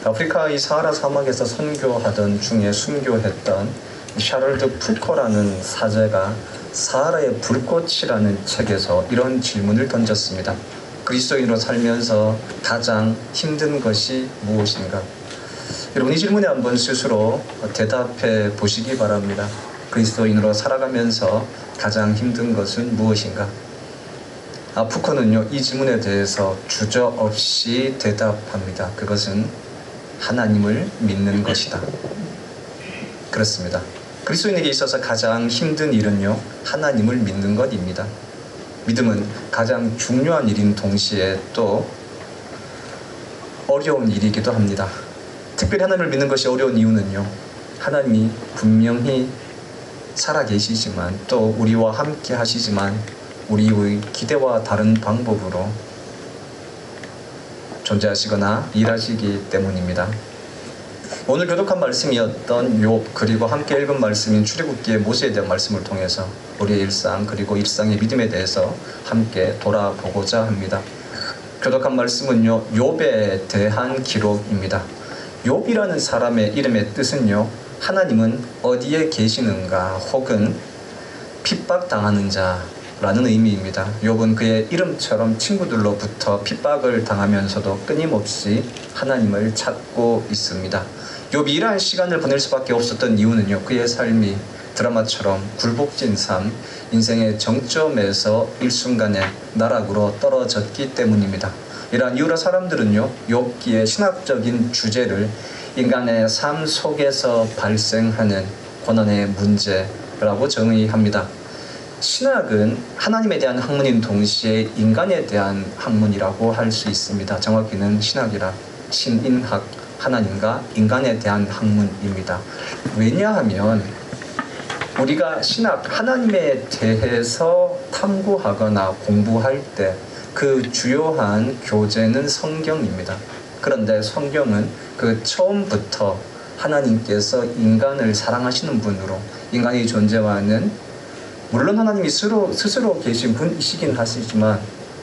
아프리카의 사하라 사막에서 선교하던 중에 순교했던 샤를드 푸코라는 사제가 사하라의 불꽃이라는 책에서 이런 질문을 던졌습니다. 그리스도인으로 살면서 가장 힘든 것이 무엇인가? 여러분, 이 질문에 한번 스스로 대답해 보시기 바랍니다. 그리스도인으로 살아가면서 가장 힘든 것은 무엇인가? 푸코는요, 이 질문에 대해서 주저없이 대답합니다. 그것은 하나님을 믿는 것이다. 그렇습니다. 그리스도인에게 있어서 가장 힘든 일은요, 하나님을 믿는 것입니다. 믿음은 가장 중요한 일인 동시에 또 어려운 일이기도 합니다. 특별히 하나님을 믿는 것이 어려운 이유는요, 하나님이 분명히 살아계시지만 또 우리와 함께 하시지만 우리의 기대와 다른 방법으로 존재하시거나 일하시기 때문입니다. 오늘 교독한 말씀이었던 욥, 그리고 함께 읽은 말씀인 출애굽기의 모세에 대한 말씀을 통해서 우리의 일상 그리고 일상의 믿음에 대해서 함께 돌아보고자 합니다. 교독한 말씀은요, 욥에 대한 기록입니다. 욥이라는 사람의 이름의 뜻은요, 하나님은 어디에 계시는가 혹은 핍박당하는 자라는 의미입니다. 욥은 그의 이름처럼 친구들로부터 핍박을 당하면서도 끊임없이 하나님을 찾고 있습니다. 욥이 이러한 시간을 보낼 수밖에 없었던 이유는요, 그의 삶이 드라마처럼 굴복진 삶, 인생의 정점에서 일순간에 나락으로 떨어졌기 때문입니다. 이러한 이유로 사람들은요, 욥기의 신학적인 주제를 인간의 삶 속에서 발생하는 고난의 문제라고 정의합니다. 신학은 하나님에 대한 학문인 동시에 인간에 대한 학문이라고 할 수 있습니다. 정확히는 신학이라 신인학, 하나님과 인간에 대한 학문입니다. 왜냐하면 우리가 신학, 하나님에 대해서 탐구하거나 공부할 때 그 주요한 교재는 성경입니다. 그런데 성경은 그 처음부터 하나님께서 인간을 사랑하시는 분으로 인간의 존재와는 물론 하나님이 스스로 계신 분이시긴 하시지만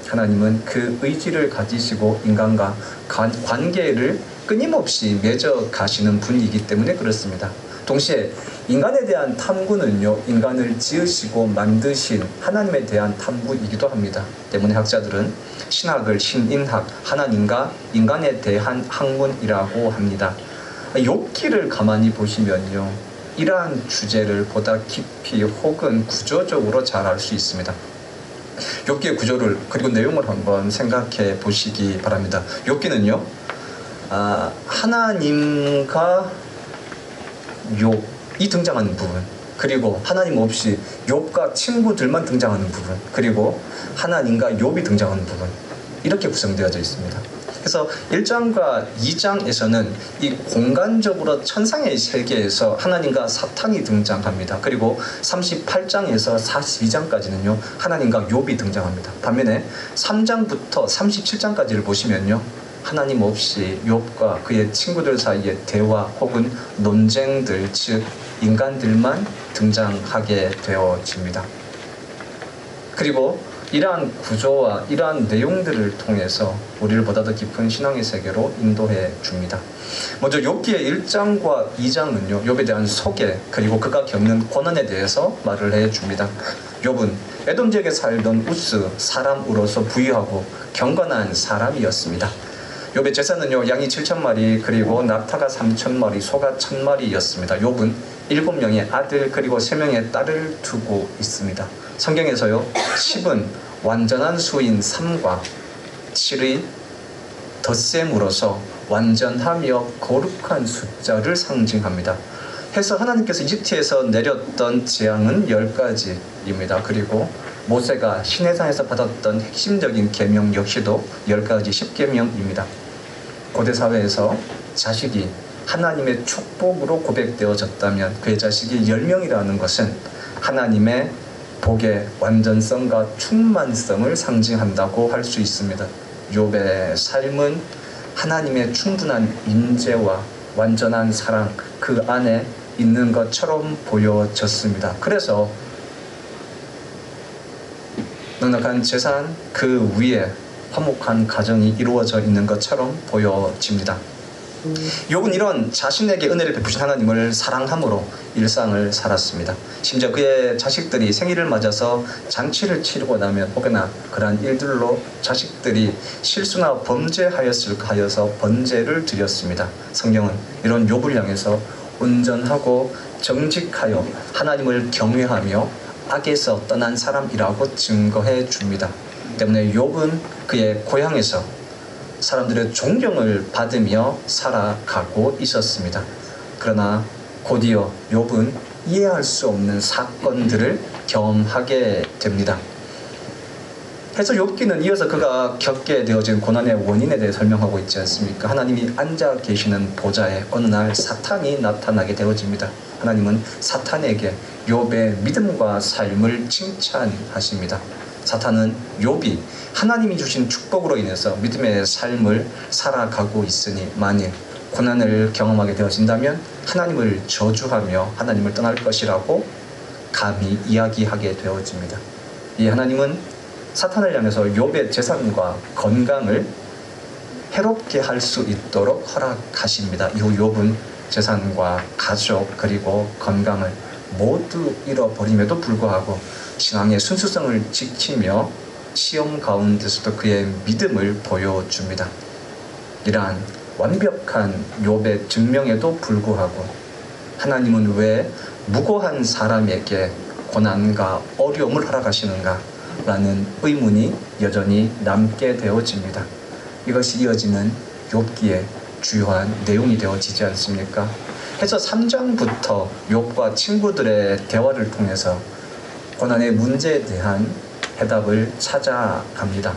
하나님은 그 의지를 가지시고 인간과 관계를 끊임없이 맺어 가시는 분이기 때문에 그렇습니다. 동시에 인간에 대한 탐구는요, 인간을 지으시고 만드신 하나님에 대한 탐구이기도 합니다. 때문에 학자들은 신학을 신인학, 하나님과 인간에 대한 학문이라고 합니다. 욥기를 가만히 보시면요, 이러한 주제를 보다 깊이 혹은 구조적으로 잘 알 수 있습니다. 욥기의 구조를 그리고 내용을 한번 생각해 보시기 바랍니다. 욥기는요, 하나님과 욥이 등장하는 부분, 그리고 하나님 없이 욥과 친구들만 등장하는 부분, 그리고 하나님과 욥이 등장하는 부분, 이렇게 구성되어져 있습니다. 그래서 1장과 2장에서는 이 공간적으로 천상의 세계에서 하나님과 사탄이 등장합니다. 그리고 38장에서 42장까지는요, 하나님과 욥이 등장합니다. 반면에 3장부터 37장까지를 보시면요, 하나님 없이 욥과 그의 친구들 사이의 대화 혹은 논쟁들, 즉 인간들만 등장하게 되어집니다. 그리고 이러한 구조와 이러한 내용들을 통해서 우리를 보다 더 깊은 신앙의 세계로 인도해 줍니다. 먼저 욥기의 1장과 2장은요, 욥에 대한 소개 그리고 그가 겪는 고난에 대해서 말을 해 줍니다. 욥은 에돔 지역에 살던 우스 사람으로서 부유하고 경건한 사람이었습니다. 욥의 재산은요, 양이 7,000마리, 그리고 낙타가 3,000마리, 소가 1,000마리였습니다. 욥은 7명의 아들 그리고 3명의 딸을 두고 있습니다. 성경에서요, 10은 완전한 수인 3과 7의 덧셈으로서 완전하며 거룩한 숫자를 상징합니다. 해서 하나님께서 이집트에서 내렸던 재앙은 10가지입니다. 그리고 모세가 시내산에서 받았던 핵심적인 계명 역시도 10가지 10계명입니다. 고대 사회에서 자식이 하나님의 축복으로 고백되어졌다면 그의 자식이 10명이라는 것은 하나님의 복의 완전성과 충만성을 상징한다고 할 수 있습니다. 욥의 삶은 하나님의 충분한 인재와 완전한 사랑 그 안에 있는 것처럼 보여졌습니다. 그래서 넉넉한 재산 그 위에 화목한 가정이 이루어져 있는 것처럼 보여집니다. 욥은 이런 자신에게 은혜를 베푸신 하나님을 사랑함으로 일상을 살았습니다. 심지어 그의 자식들이 생일을 맞아서 잔치를 치르고 나면 혹여나 그러한 일들로 자식들이 실수나 범죄하였을까 하여서 번제를 드렸습니다. 성경은 이런 욥을 향해서 온전하고 정직하여 하나님을 경외하며 악에서 떠난 사람이라고 증거해 줍니다. 때문에 욥은 그의 고향에서 사람들의 존경을 받으며 살아가고 있었습니다. 그러나 곧이어 욥은 이해할 수 없는 사건들을 경험하게 됩니다. 해서 욥기는 이어서 그가 겪게 되어진 고난의 원인에 대해 설명하고 있지 않습니까? 하나님이 앉아 계시는 보좌에 어느 날 사탄이 나타나게 되어집니다. 하나님은 사탄에게 욥의 믿음과 삶을 칭찬하십니다. 사탄은 욥이 하나님이 주신 축복으로 인해서 믿음의 삶을 살아가고 있으니 만일 고난을 경험하게 되어진다면 하나님을 저주하며 하나님을 떠날 것이라고 감히 이야기하게 되어집니다. 이 하나님은 사탄을 향해서 욥의 재산과 건강을 해롭게 할 수 있도록 허락하십니다. 이후 욥은 재산과 가족 그리고 건강을 모두 잃어버림에도 불구하고 신앙의 순수성을 지키며 시험 가운데서도 그의 믿음을 보여줍니다. 이러한 완벽한 욥의 증명에도 불구하고 하나님은 왜 무고한 사람에게 고난과 어려움을 허락하시는가? 라는 의문이 여전히 남게 되어집니다. 이것이 이어지는 욥기의 주요한 내용이 되어지지 않습니까? 해서 3장부터 욥과 친구들의 대화를 통해서 고난의 문제에 대한 해답을 찾아갑니다.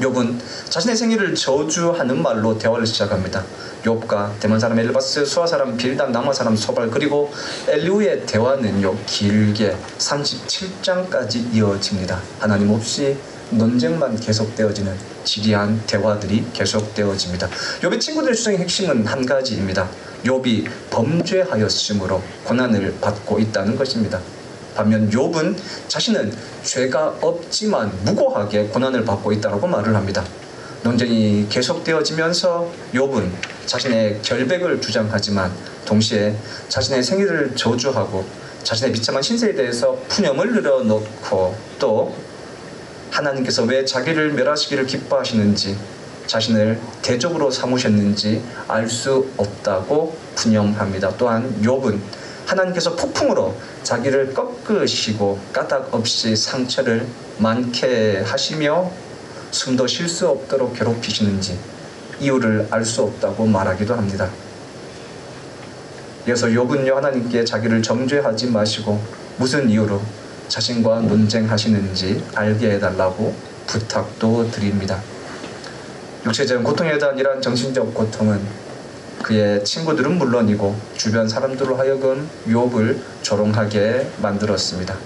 욥은 자신의 생일을 저주하는 말로 대화를 시작합니다. 욥과 대만 사람 엘바스, 수아 사람 빌단, 남아 사람 소발 그리고 엘리후의 대화는요 길게 37장까지 이어집니다. 하나님 없이 논쟁만 계속되어지는 지리한 대화들이 계속되어집니다. 욥의 친구들의 주장의 핵심은 한 가지입니다. 욥이 범죄하였으므로 고난을 받고 있다는 것입니다. 반면 욥은 자신은 죄가 없지만 무고하게 고난을 받고 있다고 말을 합니다. 논쟁이 계속되어지면서 욥은 자신의 결백을 주장하지만 동시에 자신의 생일을 저주하고 자신의 비참한 신세에 대해서 푸념을 늘어놓고 또 하나님께서 왜 자기를 멸하시기를 기뻐하시는지 자신을 대적으로 삼으셨는지 알 수 없다고 푸념합니다. 또한 욥은 하나님께서 폭풍으로 자기를 꺾으시고 까닭 없이 상처를 많게 하시며 숨도 쉴 수 없도록 괴롭히시는지 이유를 알 수 없다고 말하기도 합니다. 이어서 욥은요 하나님께 자기를 정죄하지 마시고 무슨 이유로 자신과 논쟁하시는지 알게 해달라고 부탁도 드립니다. 육체적인 고통에 대한 이러한 정신적 고통은 그의 친구들은 물론이고 주변 사람들로 하여금 욥을 조롱하게 만들었습니다.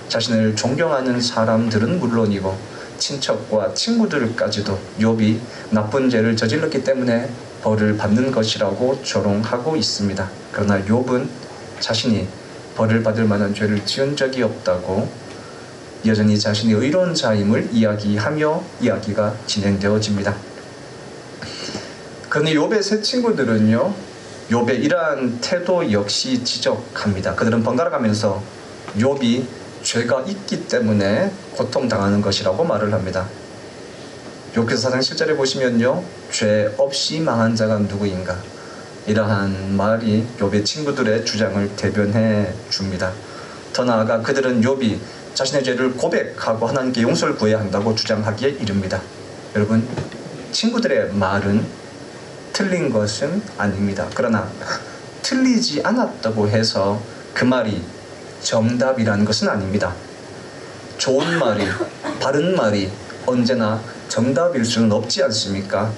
자신을 존경하는 사람들은 물론이고 친척과 친구들까지도 욥이 나쁜 죄를 저질렀기 때문에 벌을 받는 것이라고 조롱하고 있습니다. 그러나 욥은 자신이 벌을 받을 만한 죄를 지은 적이 없다고 여전히 자신이 의로운 자임을 이야기하며 이야기가 진행되어집니다. 그런데 욥의 세 친구들은요 욥의 이러한 태도 역시 지적합니다. 그들은 번갈아가면서 욥이 죄가 있기 때문에 고통당하는 것이라고 말을 합니다. 욥기서 4장 7절에 보시면요 죄 없이 망한 자가 누구인가 이러한 말이 욥의 친구들의 주장을 대변해 줍니다. 더 나아가 그들은 욥이 자신의 죄를 고백하고 하나님께 용서를 구해야 한다고 주장하기에 이릅니다. 여러분 친구들의 말은 틀린 것은 아닙니다. 그러나 틀리지 않았다고 해서 그 말이 정답이라는 것은 아닙니다. 좋은 말이, 바른 말이 언제나 정답일 수는 없지 않습니까?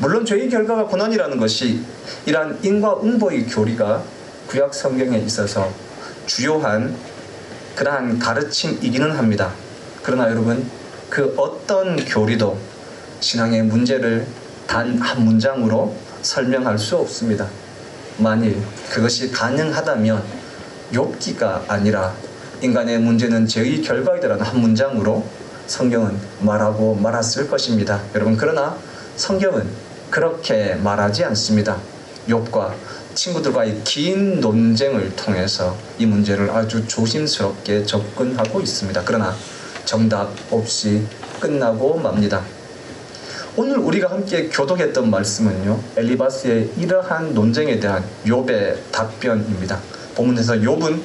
물론 죄의 결과가 고난이라는 것이 이러한 인과 응보의 교리가 구약 성경에 있어서 주요한 그러한 가르침이기는 합니다. 그러나 여러분 그 어떤 교리도 신앙의 문제를 단 한 문장으로 설명할 수 없습니다. 만일 그것이 가능하다면 욥기가 아니라 인간의 문제는 죄의 결과이다라는 한 문장으로 성경은 말하고 말았을 것입니다. 여러분 그러나 성경은 그렇게 말하지 않습니다. 욥과 친구들과의 긴 논쟁을 통해서 이 문제를 아주 조심스럽게 접근하고 있습니다. 그러나 정답 없이 끝나고 맙니다. 오늘 우리가 함께 교독했던 말씀은요, 엘리바스의 이러한 논쟁에 대한 욥의 답변입니다. 본문에서 욥은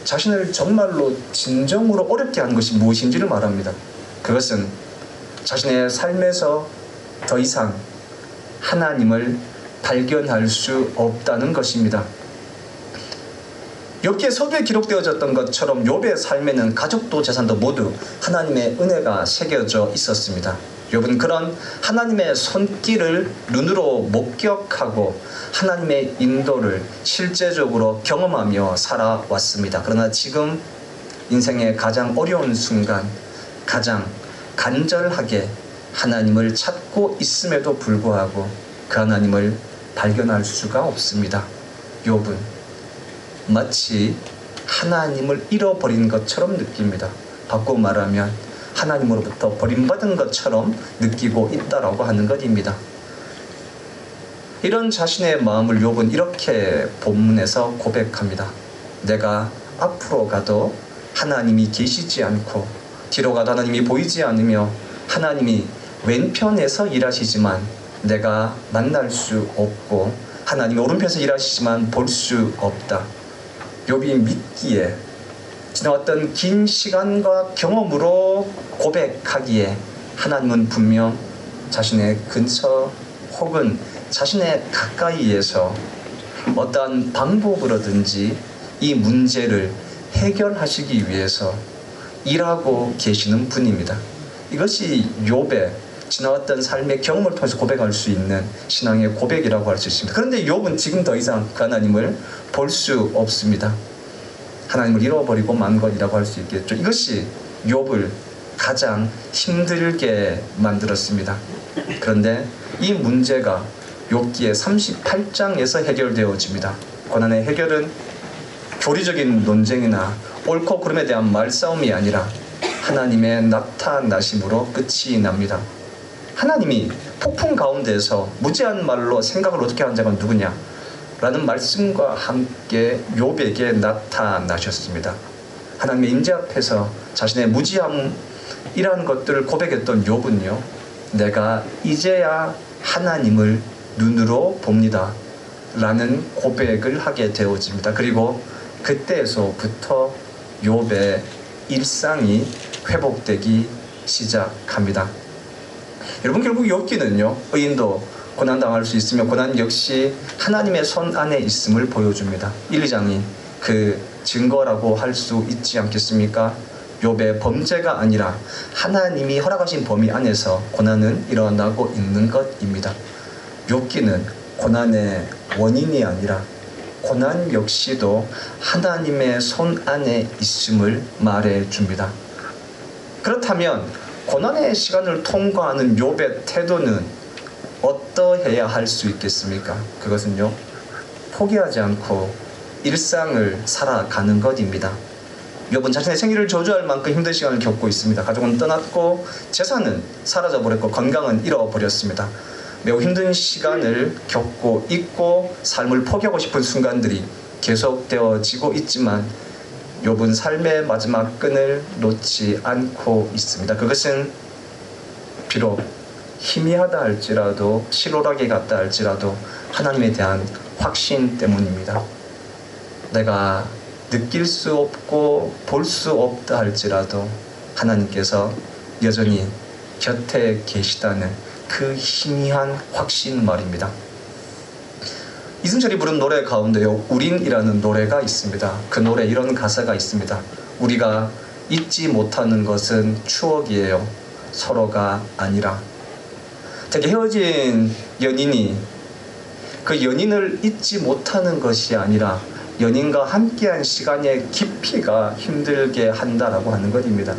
자신을 정말로 진정으로 어렵게 하는 것이 무엇인지를 말합니다. 그것은 자신의 삶에서 더 이상 하나님을 발견할 수 없다는 것입니다. 욥기의 서두에 기록되어졌던 것처럼 욥의 삶에는 가족도 재산도 모두 하나님의 은혜가 새겨져 있었습니다. 욥은 그런 하나님의 손길을 눈으로 목격하고 하나님의 인도를 실제적으로 경험하며 살아왔습니다. 그러나 지금 인생의 가장 어려운 순간, 가장 간절하게 하나님을 찾고 있음에도 불구하고 그 하나님을 발견할 수가 없습니다. 욥은 마치 하나님을 잃어버린 것처럼 느낍니다. 바꾸어 말하면 하나님으로부터 버림받은 것처럼 느끼고 있다라고 하는 것입니다. 이런 자신의 마음을 욥은 이렇게 본문에서 고백합니다. 내가 앞으로 가도 하나님이 계시지 않고 뒤로 가도 하나님이 보이지 않으며 하나님이 왼편에서 일하시지만 내가 만날 수 없고 하나님이 오른편에서 일하시지만 볼 수 없다. 욥이 믿기에 지나왔던 긴 시간과 경험으로 고백하기에 하나님은 분명 자신의 근처 혹은 자신의 가까이에서 어떠한 방법으로든지 이 문제를 해결하시기 위해서 일하고 계시는 분입니다. 이것이 욥의 지나왔던 삶의 경험을 통해서 고백할 수 있는 신앙의 고백이라고 할 수 있습니다. 그런데 욥은 지금 더 이상 그 하나님을 볼 수 없습니다. 하나님을 잃어버리고 만 것이라고 할 수 있겠죠. 이것이 욥을 가장 힘들게 만들었습니다. 그런데 이 문제가 욥기의 38장에서 해결되어집니다. 고난의 해결은 교리적인 논쟁이나 옳고 그름에 대한 말싸움이 아니라 하나님의 나타나심으로 끝이 납니다. 하나님이 폭풍 가운데서 무지한 말로 생각을 어떻게 하는 자가 누구냐? 라는 말씀과 함께 욥에게 나타나셨습니다. 하나님의 임재 앞에서 자신의 무지함이라는 것들을 고백했던 욥은요, 내가 이제야 하나님을 눈으로 봅니다 라는 고백을 하게 되어집니다. 그리고 그때에서부터 욥의 일상이 회복되기 시작합니다. 여러분, 결국 욥기는요, 의인도 고난당할 수 있으며 고난 역시 하나님의 손 안에 있음을 보여줍니다. 1, 2장이 그 증거라고 할 수 있지 않겠습니까? 욥의 범죄가 아니라 하나님이 허락하신 범위 안에서 고난은 일어나고 있는 것입니다. 욥기는 고난의 원인이 아니라 고난 역시도 하나님의 손 안에 있음을 말해줍니다. 그렇다면 고난의 시간을 통과하는 욥의 태도는 어떠해야 할 수 있겠습니까? 그것은요, 포기하지 않고 일상을 살아가는 것입니다. 욥은 자신의 생일을 저주할 만큼 힘든 시간을 겪고 있습니다. 가족은 떠났고 재산은 사라져버렸고 건강은 잃어버렸습니다. 매우 힘든 시간을 겪고 있고 삶을 포기하고 싶은 순간들이 계속되어지고 있지만 욥은 삶의 마지막 끈을 놓지 않고 있습니다. 그것은 비록 희미하다 할지라도 실오라기 같다 할지라도 하나님에 대한 확신 때문입니다. 내가 느낄 수 없고 볼 수 없다 할지라도 하나님께서 여전히 곁에 계시다는 그 희미한 확신 말입니다. 이승철이 부른 노래 가운데요, 우린이라는 노래가 있습니다. 그 노래 이런 가사가 있습니다. 우리가 잊지 못하는 것은 추억이에요. 서로가 아니라. 되게 헤어진 연인이 그 연인을 잊지 못하는 것이 아니라 연인과 함께한 시간의 깊이가 힘들게 한다라고 하는 것입니다.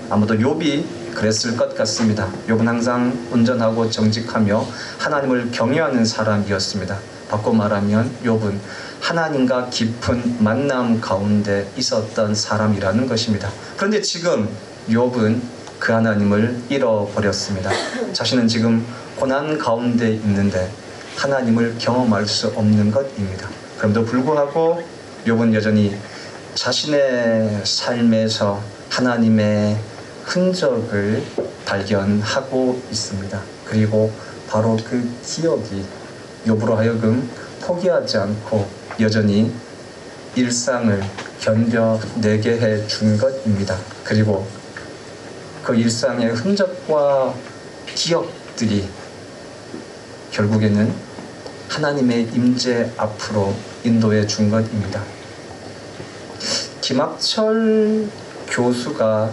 아무도 욥이 그랬을 것 같습니다. 욥은 항상 온전하고 정직하며 하나님을 경외하는 사람이었습니다. 바꿔 말하면 욥은 하나님과 깊은 만남 가운데 있었던 사람이라는 것입니다. 그런데 지금 욥은 그 하나님을 잃어버렸습니다. 자신은 지금 고난 가운데 있는데 하나님을 경험할 수 없는 것입니다. 그럼에도 불구하고 욥은 여전히 자신의 삶에서 하나님의 흔적을 발견하고 있습니다. 그리고 바로 그 기억이 욥으로 하여금 포기하지 않고 여전히 일상을 견뎌내게 해준 것입니다. 그리고 그 일상의 흔적과 기억들이 결국에는 하나님의 임재 앞으로 인도해 준 것입니다. 김학철 교수가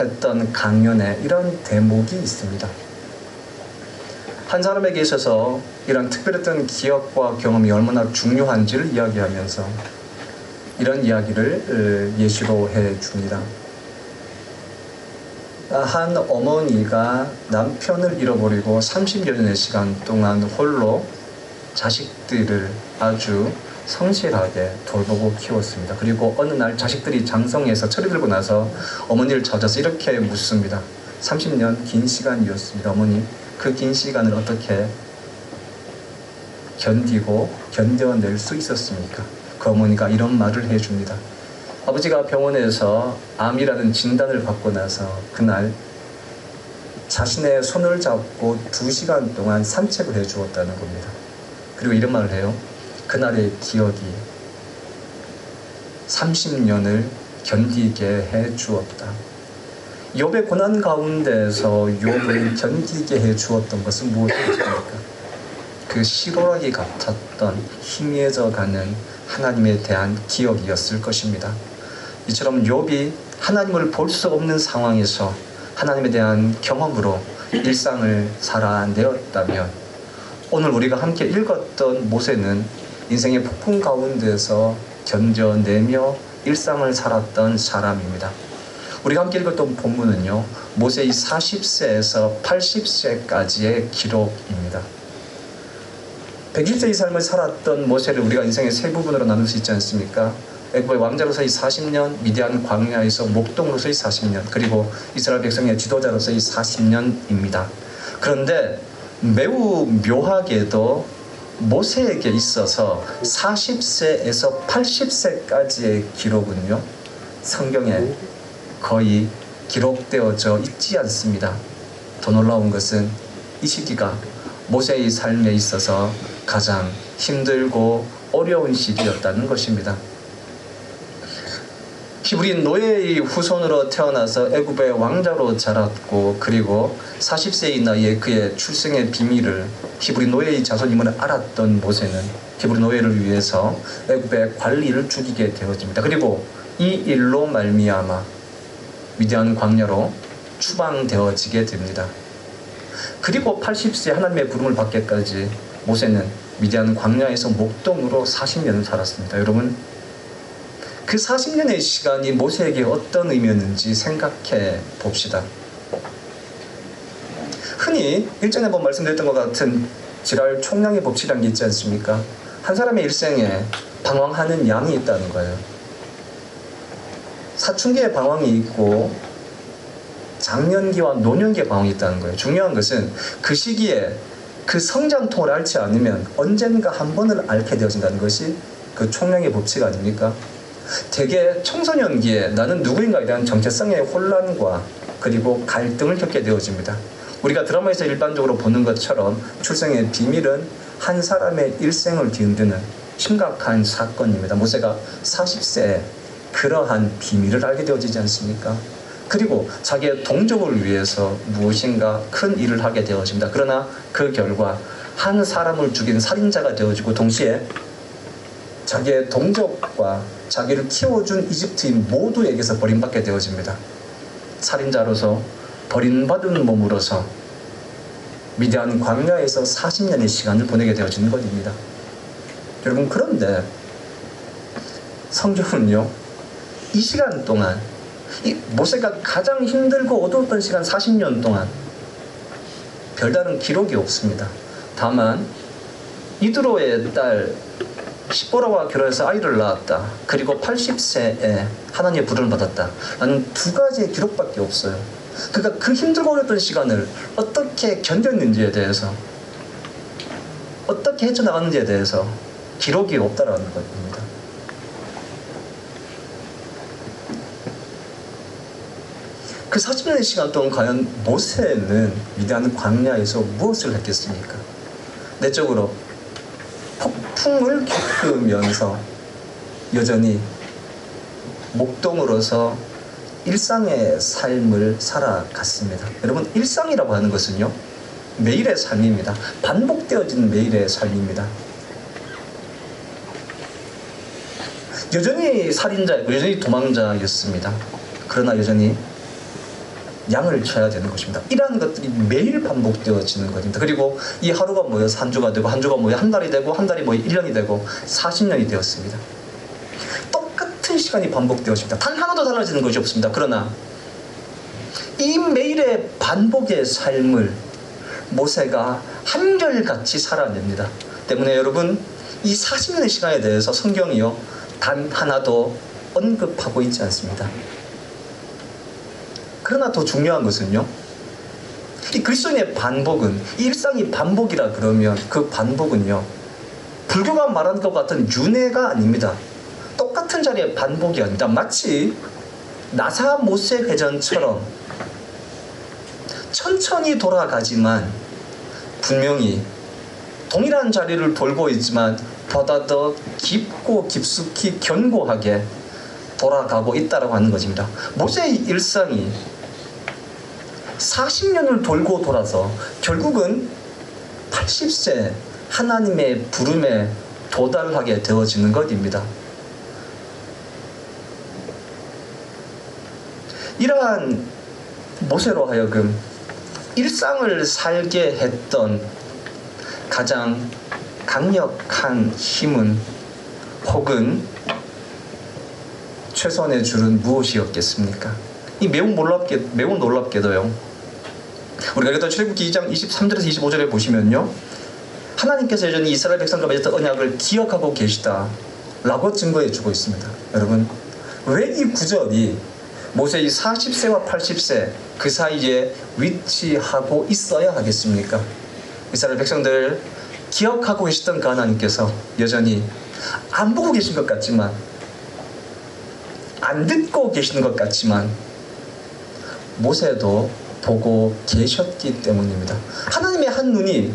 했던 강연에 이런 대목이 있습니다. 한 사람에게 있어서 이런 특별했던 기억과 경험이 얼마나 중요한지를 이야기하면서 이런 이야기를 예시로 해줍니다. 한 어머니가 남편을 잃어버리고 30여년의 시간 동안 홀로 자식들을 아주 성실하게 돌보고 키웠습니다. 그리고 어느 날 자식들이 장성해서 철이 들고 나서 어머니를 찾아서 이렇게 묻습니다. 30년 긴 시간이었습니다. 어머니, 그 긴 시간을 어떻게 견뎌낼 수 있었습니까? 그 어머니가 이런 말을 해줍니다. 아버지가 병원에서 암이라는 진단을 받고 나서 그날 자신의 손을 잡고 2시간 동안 산책을 해주었다는 겁니다. 그리고 이런 말을 해요. 그날의 기억이 30년을 견디게 해주었다. 욥의 고난 가운데서 욥을 견디게 해주었던 것은 무엇이었습니까? 그 실오라기 같았던 희미해져가는 하나님에 대한 기억이었을 것입니다. 이처럼 욥이 하나님을 볼 수 없는 상황에서 하나님에 대한 경험으로 일상을 살아내었다면 오늘 우리가 함께 읽었던 모세는 인생의 폭풍 가운데서 견뎌내며 일상을 살았던 사람입니다. 우리가 함께 읽었던 본문은요, 모세의 40세에서 80세까지의 기록입니다. 101세의 삶을 살았던 모세를 우리가 인생의 세 부분으로 나눌 수 있지 않습니까? 애굽의 왕자로서의 40년, 미디안 광야에서 목동으로서의 40년, 그리고 이스라엘 백성의 지도자로서의 40년입니다. 그런데 매우 묘하게도 모세에게 있어서 40세에서 80세까지의 기록은요, 성경에 거의 기록되어져 있지 않습니다. 더 놀라운 것은 이 시기가 모세의 삶에 있어서 가장 힘들고 어려운 시기였다는 것입니다. 히브리 노예의 후손으로 태어나서 애굽의 왕자로 자랐고, 그리고 40세의 나이에 그의 출생의 비밀을 히브리 노예의 자손임을 알았던 모세는 히브리 노예를 위해서 애굽의 관리를 죽이게 되어집니다. 그리고 이 일로 말미암아 미디안 광야로 추방되어지게 됩니다. 그리고 80세 하나님의 부름을 받기까지 모세는 미디안 광야에서 목동으로 40년을 살았습니다. 여러분, 그 40년의 시간이 모세에게 어떤 의미였는지 생각해 봅시다. 흔히 일전에 한번 말씀드렸던 것 같은 지랄 총량의 법칙이라는 게 있지 않습니까? 한 사람의 일생에 방황하는 양이 있다는 거예요. 사춘기의 방황이 있고 장년기와 노년기의 방황이 있다는 거예요. 중요한 것은 그 시기에 그 성장통을 앓지 않으면 언젠가 한 번은 앓게 되어진다는 것이 그 총량의 법칙 아닙니까? 대개 청소년기에 나는 누구인가에 대한 정체성의 혼란과 그리고 갈등을 겪게 되어집니다. 우리가 드라마에서 일반적으로 보는 것처럼 출생의 비밀은 한 사람의 일생을 뒤흔드는 심각한 사건입니다. 모세가 40세에 그러한 비밀을 알게 되어지지 않습니까? 그리고 자기의 동족을 위해서 무엇인가 큰 일을 하게 되어집니다. 그러나 그 결과 한 사람을 죽인 살인자가 되어지고 동시에 자기의 동족과 자기를 키워준 이집트인 모두에게서 버림받게 되어집니다. 살인자로서 버림받은 몸으로서 미디안 광야에서 40년의 시간을 보내게 되어지는 것입니다. 여러분, 그런데 성경은요, 이 시간 동안 이 모세가 가장 힘들고 어두웠던 시간 40년 동안 별다른 기록이 없습니다. 다만 이드로의 딸 시보라와 결혼해서 아이를 낳았다. 그리고 80세에 하나님의 부름을 받았다. 라는 두 가지의 기록밖에 없어요. 그러니까 그 힘들고 어렸던 시간을 어떻게 견뎠는지에 대해서, 어떻게 헤쳐나갔는지에 대해서 기록이 없다라는 겁니다. 그 40년의 시간 동안 과연 모세는 미디안 광야에서 무엇을 했겠습니까? 내적으로 폭풍을 겪으면서 여전히 목동으로서 일상의 삶을 살아갔습니다. 여러분, 일상이라고 하는 것은요, 매일의 삶입니다. 반복되어지는 매일의 삶입니다. 여전히 살인자였고 여전히 도망자였습니다. 그러나 여전히 양을 쳐야 되는 것입니다. 이러한 것들이 매일 반복되어지는 것입니다. 그리고 이 하루가 모여서 한 주가 되고, 한 주가 모여 한 달이 되고, 한 달이 모여 1년이 되고 40년이 되었습니다. 똑같은 시간이 반복되었습니다. 단 하나도 달라지는 것이 없습니다. 그러나 이 매일의 반복의 삶을 모세가 한결같이 살아냅니다. 때문에 여러분, 이 40년의 시간에 대해서 성경이요, 단 하나도 언급하고 있지 않습니다. 그러나 더 중요한 것은요, 이 그리스도인의 반복은, 일상이 반복이라 그러면 그 반복은요, 불교가 말하는 것 같은 윤회가 아닙니다. 똑같은 자리의 반복이 아닙니다. 마치 나사 모세 회전처럼 천천히 돌아가지만 분명히 동일한 자리를 돌고 있지만 보다 더 깊고 깊숙이 견고하게 돌아가고 있다고 하는 것입니다. 모세의 일상이 40년을 돌고 돌아서 결국은 80세 하나님의 부름에 도달하게 되어지는 것입니다. 이러한 모세로 하여금 일상을 살게 했던 가장 강력한 힘은, 혹은 최선의 줄은 무엇이었겠습니까? 이 매우 놀랍게도요, 우리가 읽었던 출애굽기 2장 23절에서 25절에 보시면요, 하나님께서 여전히 이스라엘 백성과 맺었던 언약을 기억하고 계시다 라고 증거해 주고 있습니다. 여러분, 왜 이 구절이 모세의 40세와 80세 그 사이에 위치하고 있어야 하겠습니까? 이스라엘 백성들 기억하고 계시던 그 하나님께서 여전히 안 보고 계신 것 같지만, 안 듣고 계시는 것 같지만 모세도 보고 계셨기 때문입니다. 하나님의 한 눈이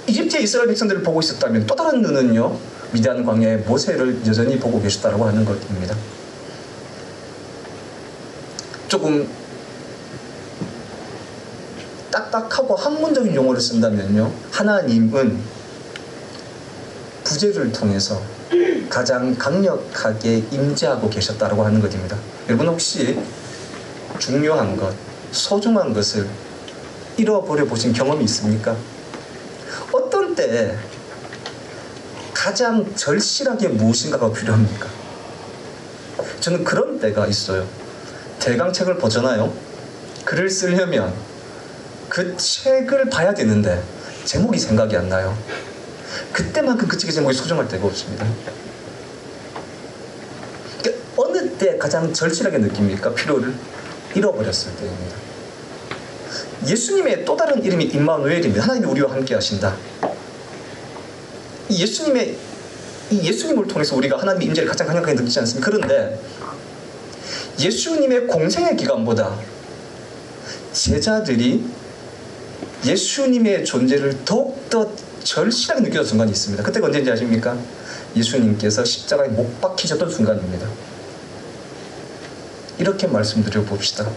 이집트의 이스라엘 백성들을 보고 있었다면 또 다른 눈은요, 미디안 광야의 모세를 여전히 보고 계셨다고 하는 것입니다. 조금 딱딱하고 학문적인 용어를 쓴다면요, 하나님은 부재를 통해서 가장 강력하게 임재하고 계셨다고 하는 것입니다. 여러분, 혹시 중요한 것, 소중한 것을 잃어버려 보신 경험이 있습니까? 어떤 때 가장 절실하게 무엇인가가 필요합니까? 저는 그런 때가 있어요. 대강책을 보잖아요. 글을 쓰려면 그 책을 봐야 되는데 제목이 생각이 안 나요. 그때만큼 그 책의 제목이 소중할 때가 없습니다. 그러니까 어느 때 가장 절실하게 느낍니까? 필요를 잃어버렸을 때입니다. 예수님의 또 다른 이름이 임마누엘입니다. 하나님이 우리와 함께 하신다. 이 예수님을 통해서 우리가 하나님의 임재를 가장 강력하게 느끼지 않습니까? 그런데 예수님의 공생의 기간보다 제자들이 예수님의 존재를 더욱더 절실하게 느꼈던 순간이 있습니다. 그때가 언제인지 아십니까? 예수님께서 십자가에 못 박히셨던 순간입니다. 이렇게 말씀드려 봅시다.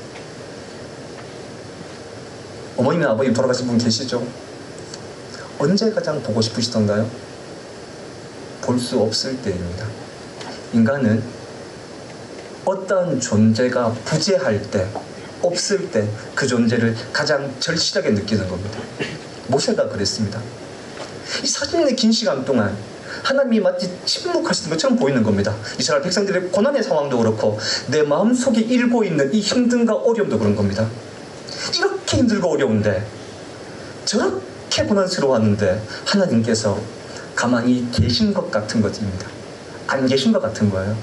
어머님이나 아버님 돌아가신 분 계시죠? 언제 가장 보고 싶으시던가요? 볼 수 없을 때입니다. 인간은 어떤 존재가 부재할 때, 없을 때 그 존재를 가장 절실하게 느끼는 겁니다. 모세가 그랬습니다. 이 40년의 긴 시간 동안 하나님이 마치 침묵하시는 것처럼 보이는 겁니다. 이스라엘 백성들의 고난의 상황도 그렇고 내 마음속에 일고 있는 이 힘듦과 어려움도 그런 겁니다. 이렇게 힘들고 어려운데, 저렇게 고난스러웠는데 하나님께서 가만히 계신 것 같은 것입니다. 안 계신 것 같은 거예요.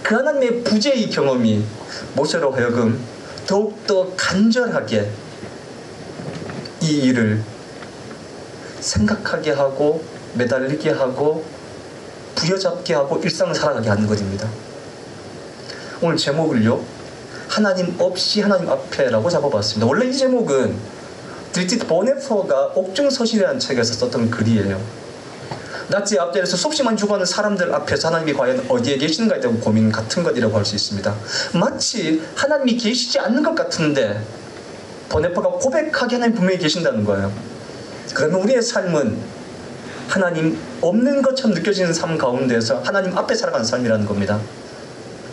그 하나님의 부재의 경험이 모세로 하여금 더욱더 간절하게 이 일을 생각하게 하고 매달리게 하고 부여잡게 하고 일상을 살아가게 하는 것입니다. 오늘 제목을요, 하나님 없이 하나님 앞에라고 잡아봤습니다. 원래 이 제목은 드리티트 보네퍼가 옥중서신이라는 책에서 썼던 글이에요. 나치 앞자리에서 수없이 많이 죽어가는 사람들 앞에서 하나님이 과연 어디에 계시는가에 대한 고민 같은 것이라고 할 수 있습니다. 마치 하나님이 계시지 않는 것 같은데 보네퍼가 고백하게 하나님 분명히 계신다는 거예요. 그러면 우리의 삶은 하나님 없는 것처럼 느껴지는 삶 가운데서 하나님 앞에 살아가는 삶이라는 겁니다.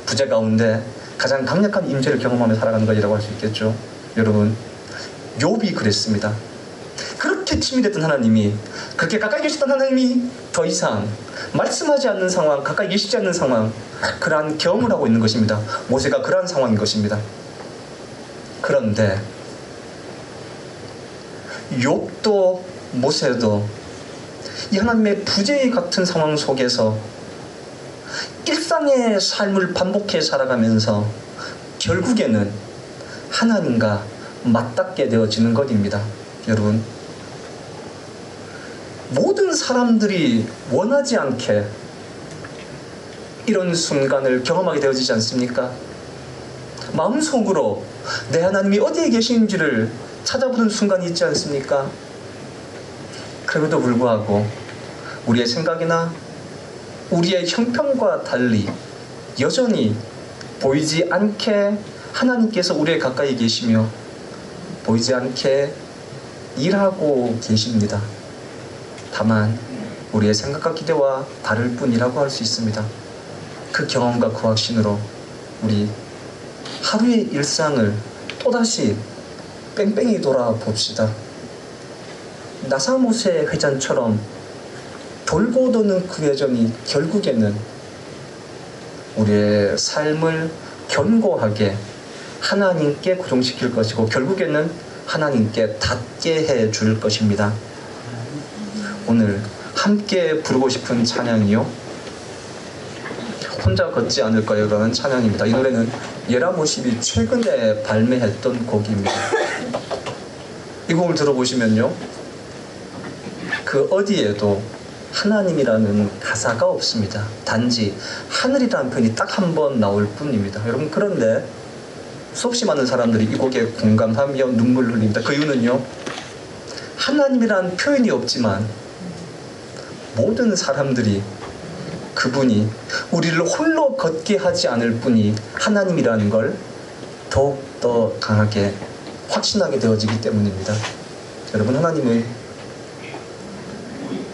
부재 가운데 가장 강력한 임재를 경험하며 살아가는 것이라고 할 수 있겠죠. 여러분, 욥이 그랬습니다. 그렇게 친밀했던 하나님이, 그렇게 가까이 계셨던 하나님이 더 이상 말씀하지 않는 상황, 가까이 계시지 않는 상황, 그러한 경험을 하고 있는 것입니다. 모세가 그러한 상황인 것입니다. 그런데 욥도 모세도 이 하나님의 부재 같은 상황 속에서 일상의 삶을 반복해 살아가면서 결국에는 하나님과 맞닿게 되어지는 것입니다. 여러분, 모든 사람들이 원하지 않게 이런 순간을 경험하게 되어지지 않습니까? 마음속으로 내 하나님이 어디에 계시는지를 찾아보는 순간이 있지 않습니까? 그럼에도 불구하고 우리의 생각이나 우리의 형편과 달리 여전히 보이지 않게 하나님께서 우리의 가까이 계시며 보이지 않게 일하고 계십니다. 다만 우리의 생각과 기대와 다를 뿐이라고 할 수 있습니다. 그 경험과 그 확신으로 우리 하루의 일상을 또다시 뺑뺑이 돌아봅시다. 나사못의 회전처럼 돌고 도는 그 회전이 결국에는 우리의 삶을 견고하게 하나님께 고정시킬 것이고 결국에는 하나님께 닿게 해줄 것입니다. 오늘 함께 부르고 싶은 찬양이요, 혼자 걷지 않을 거예요 라는 찬양입니다. 이 노래는 예라모십이 최근에 발매했던 곡입니다. 이 곡을 들어보시면요, 그 어디에도 하나님이라는 가사가 없습니다. 단지 하늘이라는 표현이 딱 한 번 나올 뿐입니다. 여러분, 그런데 수없이 많은 사람들이 이 곡에 공감하며 눈물을 흘립니다. 그 이유는요, 하나님이라는 표현이 없지만 모든 사람들이 그분이 우리를 홀로 걷게 하지 않을 뿐이 하나님이라는 걸 더욱더 강하게 확신하게 되어지기 때문입니다. 여러분, 하나님은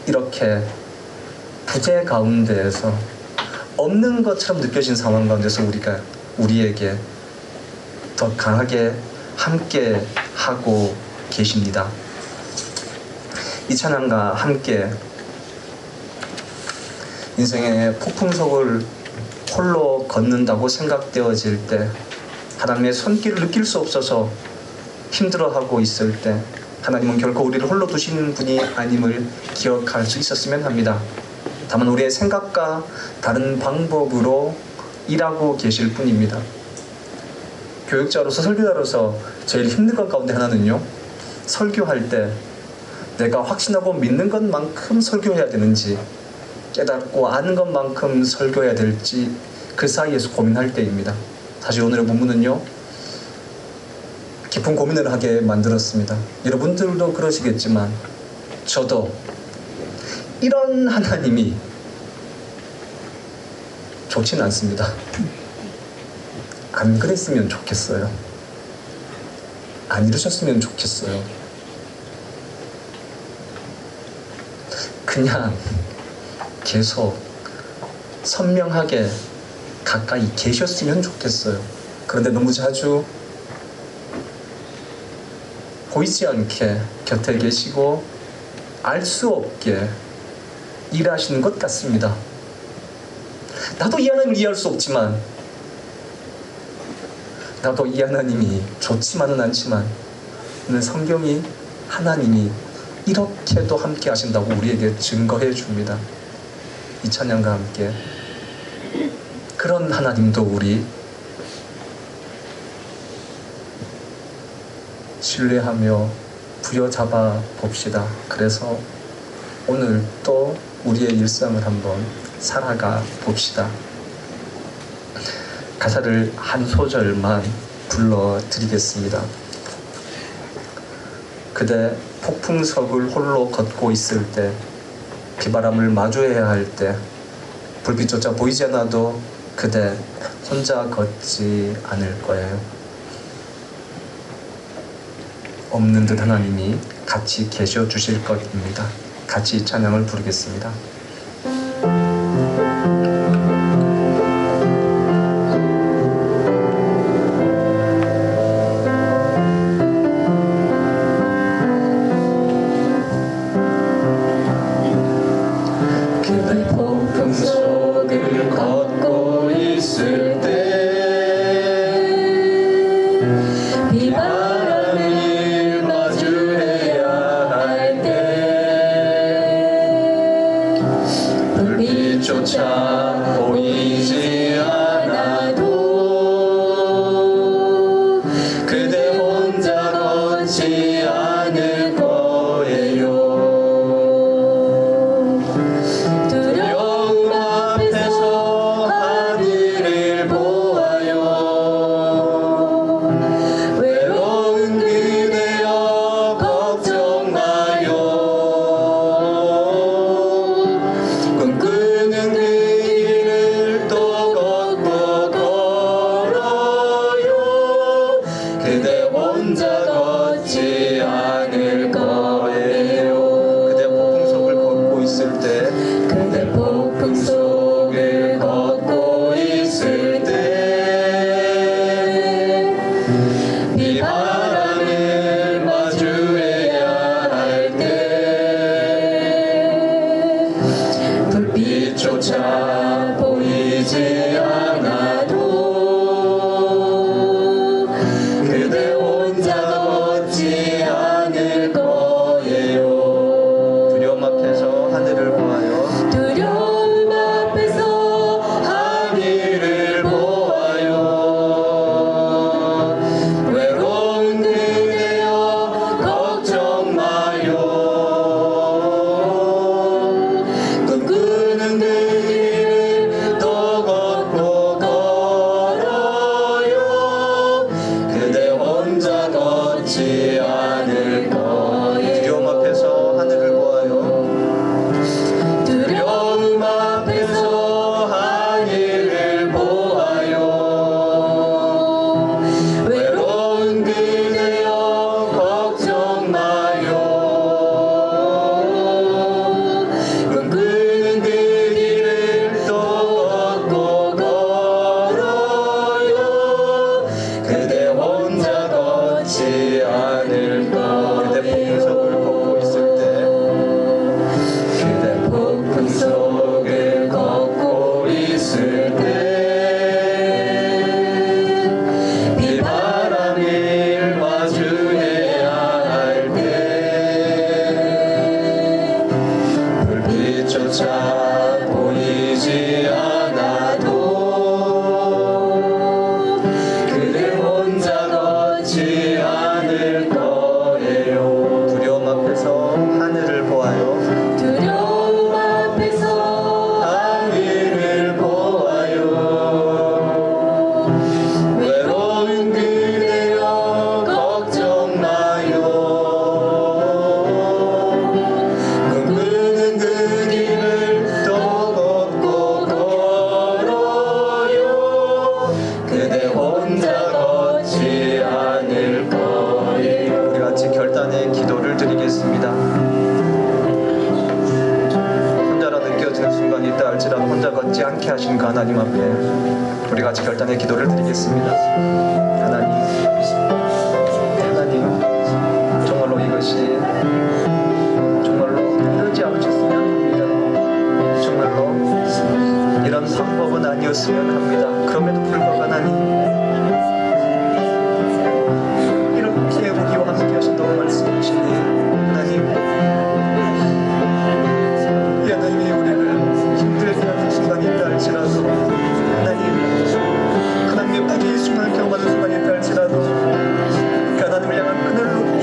이렇게 부재 가운데에서 없는 것처럼 느껴진 상황 가운데서 우리에게 더 강하게 함께 하고 계십니다. 이 찬양과 함께 인생의 폭풍 속을 홀로 걷는다고 생각되어질 때, 하나님의 손길을 느낄 수 없어서 힘들어하고 있을 때 하나님은 결코 우리를 홀로 두시는 분이 아님을 기억할 수 있었으면 합니다. 다만 우리의 생각과 다른 방법으로 일하고 계실 뿐입니다. 교육자로서, 설교자로서 제일 힘든 것 가운데 하나는요, 설교할 때 내가 확신하고 믿는 것만큼 설교해야 되는지, 깨닫고 아는 것만큼 설교해야 될지 그 사이에서 고민할 때입니다. 사실 오늘의 본문은요, 깊은 고민을 하게 만들었습니다. 여러분들도 그러시겠지만 저도 이런 하나님이 좋지는 않습니다. 안 그랬으면 좋겠어요. 안 이루셨으면 좋겠어요. 그냥 계속 선명하게 가까이 계셨으면 좋겠어요. 그런데 너무 자주 보이지 않게 곁에 계시고 알 수 없게 일하시는 것 같습니다. 나도 이 하나님을 이해할 수 없지만, 나도 이 하나님이 좋지만은 않지만, 오늘 성경이 하나님이 이렇게도 함께 하신다고 우리에게 증거해 줍니다. 이 찬양과 함께 그런 하나님도 우리 신뢰하며 부여잡아 봅시다. 그래서 오늘 또 우리의 일상을 한번 살아가 봅시다. 가사를 한 소절만 불러드리겠습니다. 그대 폭풍석을 홀로 걷고 있을 때, 비바람을 마주해야 할 때, 불빛조차 보이지 않아도 그대 혼자 걷지 않을 거예요. 없는 듯 하나님이 같이 계셔 주실 것입니다. 같이 찬양을 부르겠습니다. 쫓아 보이지 않아도 그대 혼자 걷지 않을 거예요. 두려움 앞에서 하늘을 보아요. 외로운 그대여 걱정 마요. 꿈꾸는 그 길을 또 걷고 걸어요. 그대 혼자 걷지 않을 거예요. 그대 폭풍석을 걷고 있을 때, 그대 폭풍석을 걷고 있을 때, 비바람을 마주해야 할 때, 불빛조차 보이지 않아도 그대 혼자 걷지 않을 거예요. 두려움 앞에서 하늘을 보아요. 두려움 앞에서 하늘을 보아요. 외로운 그대여 걱정 마요. 꿈꾸는 그 길을 또 걷고 걸어요. 그대 혼자 걷지 않을 거예요. 두려움 앞에서 하늘을 보아요. 두려움 앞에서 하늘을 보아요. 외로운 그대여 걱정 마요. 꿈꾸는 그 길을 또 걷고 걸어요. 그대 혼자 걷지 않을 거예요. 그대 폭풍석을 걷고 있을 때, 그대 폭풍석을 걷고 있을 때, 비바람을 마주해야 할 때, 불빛조차 보이지 않아도 그대 혼자 걷지 않을 거예요. 두려움 앞에서 하늘을 보아요. 두려움 앞에서 하늘을 보아요. 외로운 그대여 걱정 마요. 꿈꾸는 그 길을 또 걷고 걸어요. 그대 혼자 걷지 않을 거예요. 우리 같이 결단의 기도를 드리겠습니다. 혼자라 느껴지는 순간이 있다 할지라도 혼자 걷지 않게 하신 그 하나님 앞에 우리 같이 결단의 기도를 드리겠습니다. 하나님, 정말로 이것이 정말로 이러지 않으셨으면 합니다. 정말로 이런 방법은 아니었으면 합니다. 그럼에도 불구하고 하나님, 이렇게 우리와 함께 하신다고 말씀하시니 하나님, 이 하나님이 우리를 힘들게 하는 순간이 있다 할지라도, 하나님의 부귀 순간을 경험하는 순간이 있다 할지라도 그 하나님을 향한 그늘로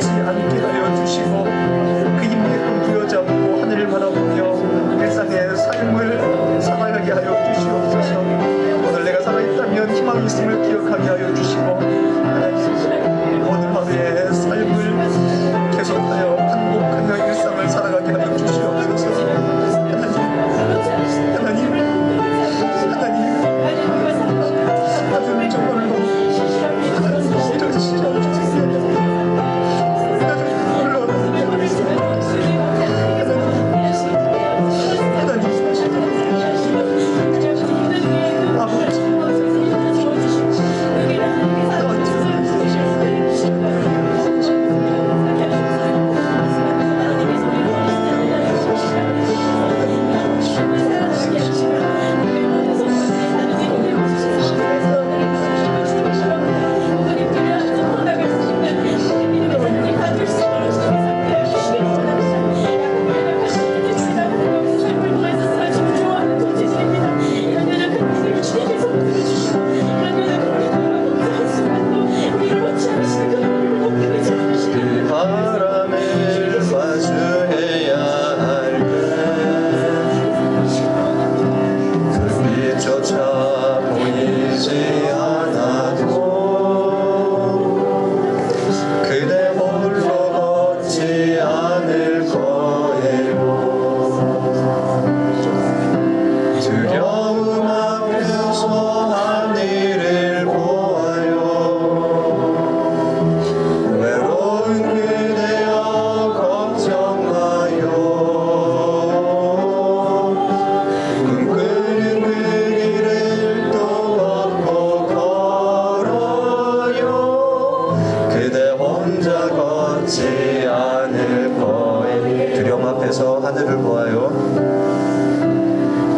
하늘을 보아요.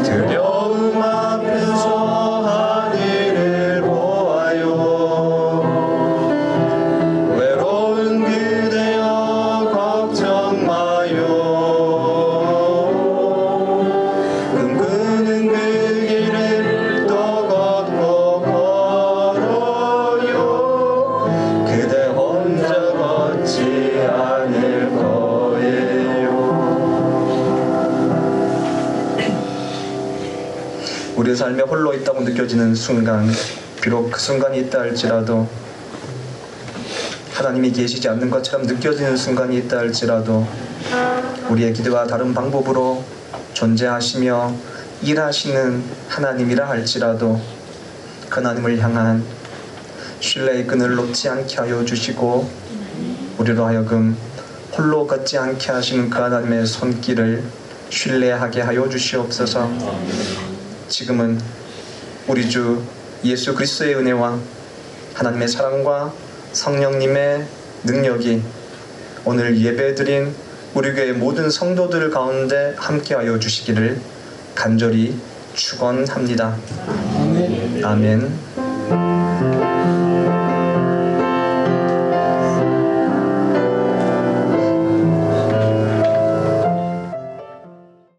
두려움 앞에서 하늘을 보아요. 외로운 그대여 걱정 마요. 꿈꾸는 그 길을 또 걷고 걸어요. 그대 혼자 걷지 않을 거예요. 우리의 삶에 홀로 있다고 느껴지는 순간, 비록 그 순간이 있다 할지라도, 하나님이 계시지 않는 것처럼 느껴지는 순간이 있다 할지라도, 우리의 기대와 다른 방법으로 존재하시며 일하시는 하나님이라 할지라도 그 하나님을 향한 신뢰의 끈을 놓지 않게 하여 주시고, 우리로 하여금 홀로 걷지 않게 하시는 그 하나님의 손길을 신뢰하게 하여 주시옵소서. 지금은 우리 주 예수 그리스도의 은혜와 하나님의 사랑과 성령님의 능력이 오늘 예배드린 우리 교회 모든 성도들 가운데 함께하여 주시기를 간절히 축원합니다. 아멘.